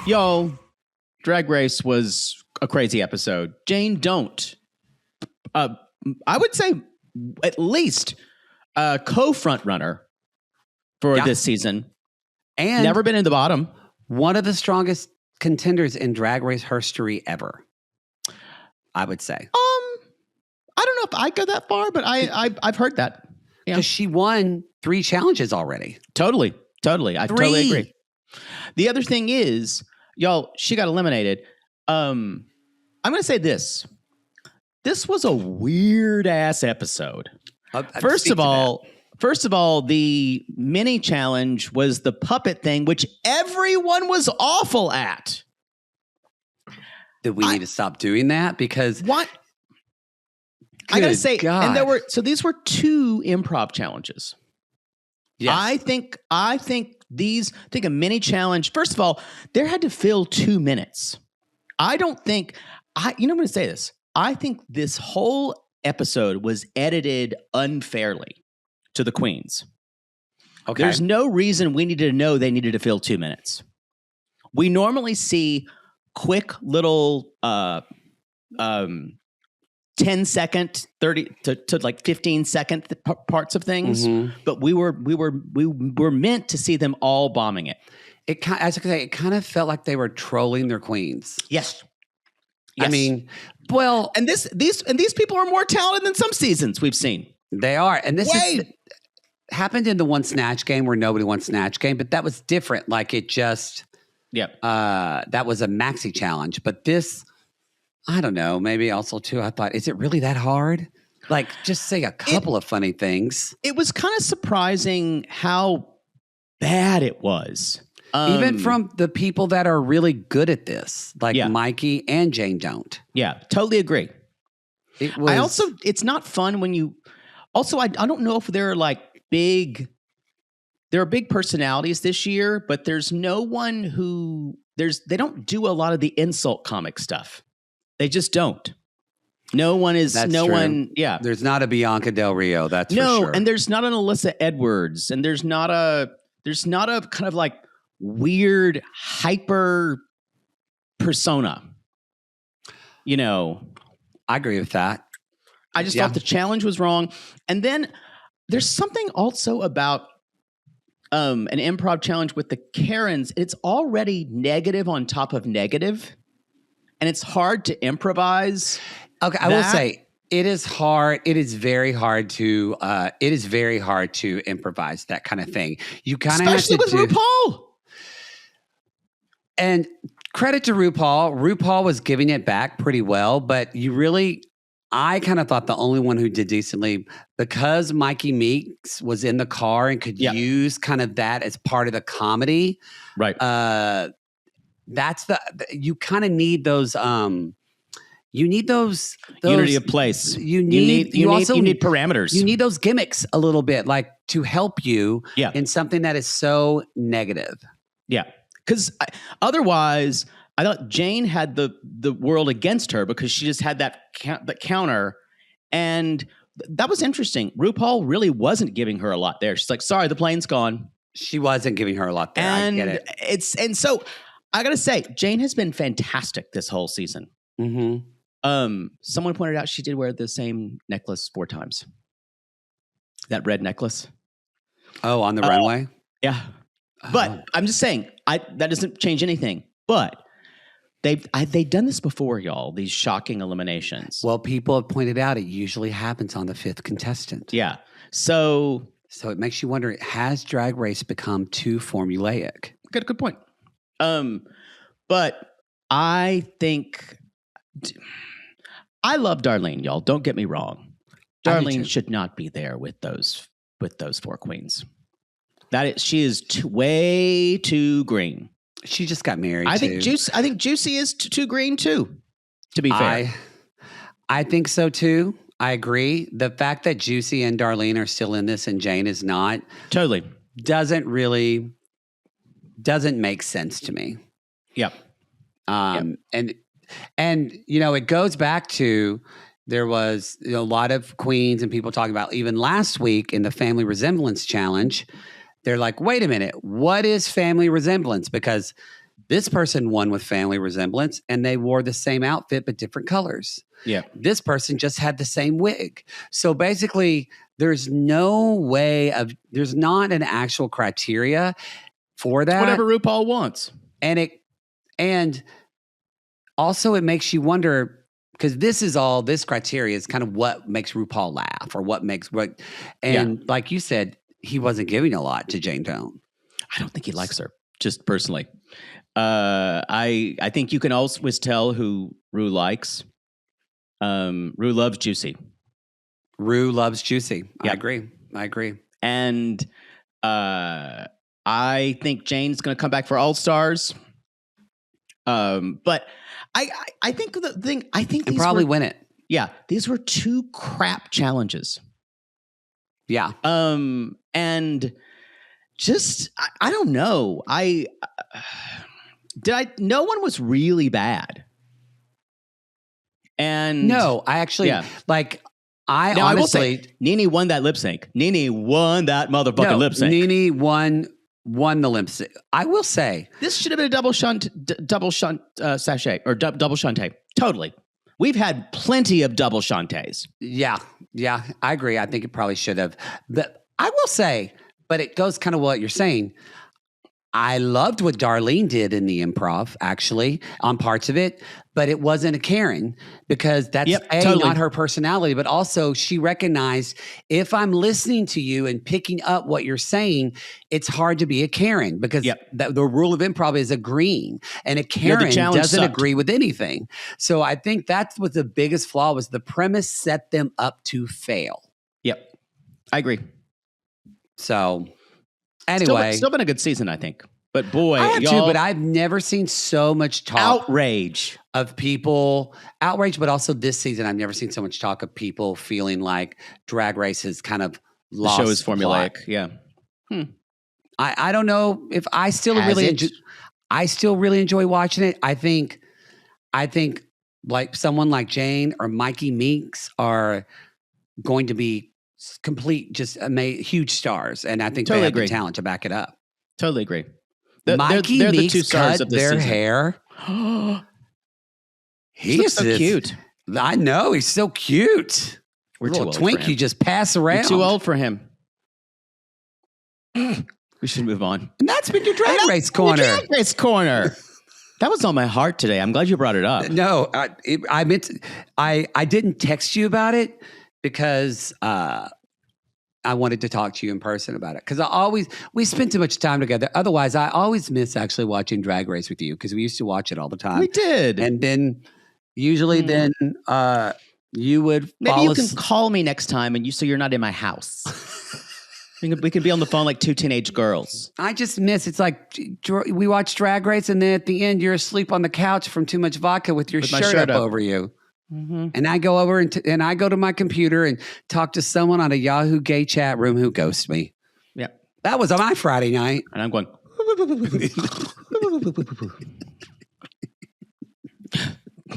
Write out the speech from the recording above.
Yo, Drag Race was a crazy episode. Jane, don't. I would say at least a co-front runner for this season. And never been in the bottom. One of the strongest contenders in Drag Race history ever, I would say. I don't know if I go that far, but I've heard that. Yeah. Because she won 3 challenges already. Totally. I totally agree. The other thing is, y'all, she got eliminated. I'm going to say this. This was a weird ass episode. First of all, the mini challenge was the puppet thing, which everyone was awful at. Did we need to stop doing that? Because what? I gotta say, and these were 2 improv challenges. Yes. I think a mini challenge. First of all, there had to fill 2 minutes. I'm going to say this. I think this whole episode was edited unfairly to the queens. Okay. There's no reason we needed to know they needed to fill 2 minutes. We normally see quick little 10-second, 30 to like 15-second parts of things, but we were meant to see them all bombing it. It kind of felt like they were trolling their queens. Yes. I mean, well, and these people are more talented than some seasons we've seen. They are, and this happened in the one Snatch Game where nobody won Snatch Game, but that was different. Like it just, that was a maxi challenge. But this, I don't know. Maybe also too. I thought, is it really that hard? Like, just say a couple of funny things. It was kind of surprising how bad it was. Even from the people that are really good at this, like Mikey and Jane don't. Yeah, totally agree. It's not fun when you, also, I don't know if there are big personalities this year, but there's no one they don't do a lot of the insult comic stuff. They just don't. There's not a Bianca Del Rio, that's for sure. And there's not an Alyssa Edwards, and there's not a kind of like weird hyper persona. I agree with that. I just thought the challenge was wrong. And then there's something also about an improv challenge with the Karens. It's already negative on top of negative, and it's hard to improvise. Okay, I will say it is hard. It is very hard to improvise that kind of thing. You kind of especially with RuPaul. And credit to RuPaul. RuPaul was giving it back pretty well, but I kind of thought the only one who did decently, because Mikey Meeks was in the car and could use kind of that as part of the comedy. Right. You kind of need those. You need those unity of place. You need parameters. You need those gimmicks a little bit, like to help you in something that is so negative. Yeah. Because otherwise, I thought Jane had the world against her because she just had that counter. And that was interesting. RuPaul really wasn't giving her a lot there. She's like, sorry, the plane's gone. She wasn't giving her a lot there. And I get it. And so I got to say, Jane has been fantastic this whole season. Mm-hmm. Someone pointed out she did wear the same necklace 4 times. That red necklace. Oh, on the runway? Yeah. But I'm just saying, that doesn't change anything. But they've done this before, y'all. These shocking eliminations. Well, people have pointed out it usually happens on the 5th contestant. Yeah. So it makes you wonder: has Drag Race become too formulaic? Good point. But I think I love Darlene, y'all. Don't get me wrong. Darlene should not be there with those 4 queens. She is way too green. She just got married. I think Juicy is too green too. To be fair, I think so too. I agree. The fact that Juicy and Darlene are still in this and Jane is not totally doesn't make sense to me. Yep. And it goes back to there was a lot of queens and people talking about even last week in the Family Resemblance Challenge. They're like, wait a minute, what is family resemblance? Because This person won with family resemblance, and they wore the same outfit but different colors. Yeah. This person just had the same wig. So basically, there's not an actual criteria for that. Whatever RuPaul wants. And also it makes you wonder, because this criteria is kind of what makes RuPaul laugh, or like you said, he wasn't giving a lot to Jane Doan. I don't think he likes her, just personally. I think you can always tell who Ru likes. Ru loves Juicy. Ru loves Juicy. Yeah. I agree. And I think Jane's going to come back for All Stars. But I think and probably win it. Yeah, these were two crap challenges. Yeah. And just I don't know. No one was really bad. And no, I actually like. I will say, Nene won that lip sync. Nene won that motherfucking lip sync. Nene won the lip sync. I will say this should have been a double shunt sachet or double shante. Totally. We've had plenty of double shantays. Yeah, I agree. I think it probably should have. But I will say, but it goes kind of what you're saying. I loved what Darlene did in the improv, actually, on parts of it, but it wasn't a Karen, because that's totally not her personality, but also she recognized, if I'm listening to you and picking up what you're saying, it's hard to be a Karen, because the rule of improv is agreeing, and a Karen doesn't agree with anything. So I think that's what the biggest flaw was. The premise set them up to fail. Yep, I agree. So... anyway, still been a good season, I think. But boy, I have too, but I've never seen so much talk outrage of people. Outrage, but also this season, I've never seen so much talk of people feeling like Drag Race has kind of lost. The show is formulaic. Yeah. I don't know if I still really enjoy watching it. I think like someone like Jane or Mikey Meeks are going to be complete, just huge stars, and I think they have the talent to back it up. Totally agree. Mikey they're Meeks the two stars cut of this their season. Hair. He's so cute. I know, he's so cute. We're too old twink for him. You just pass around. We're too old for him. We should move on. And that's been your Drag Race Corner. Drag Race Corner. That was on my heart today. I'm glad you brought it up. No, I meant I didn't text you about it because I wanted to talk to you in person about it. Because we spend too much time together. Otherwise, I always miss actually watching Drag Race with you, because we used to watch it all the time. We did. And then usually you would maybe you can call me next time, and so you're not in my house. We can be on the phone like two teenage girls. I just miss. It's like we watch Drag Race, and then at the end, you're asleep on the couch from too much vodka with your shirt up over you. Mm-hmm. And I go over and I go to my computer and talk to someone on a Yahoo gay chat room who ghosts me. Yeah, that was on my Friday night, and I'm going.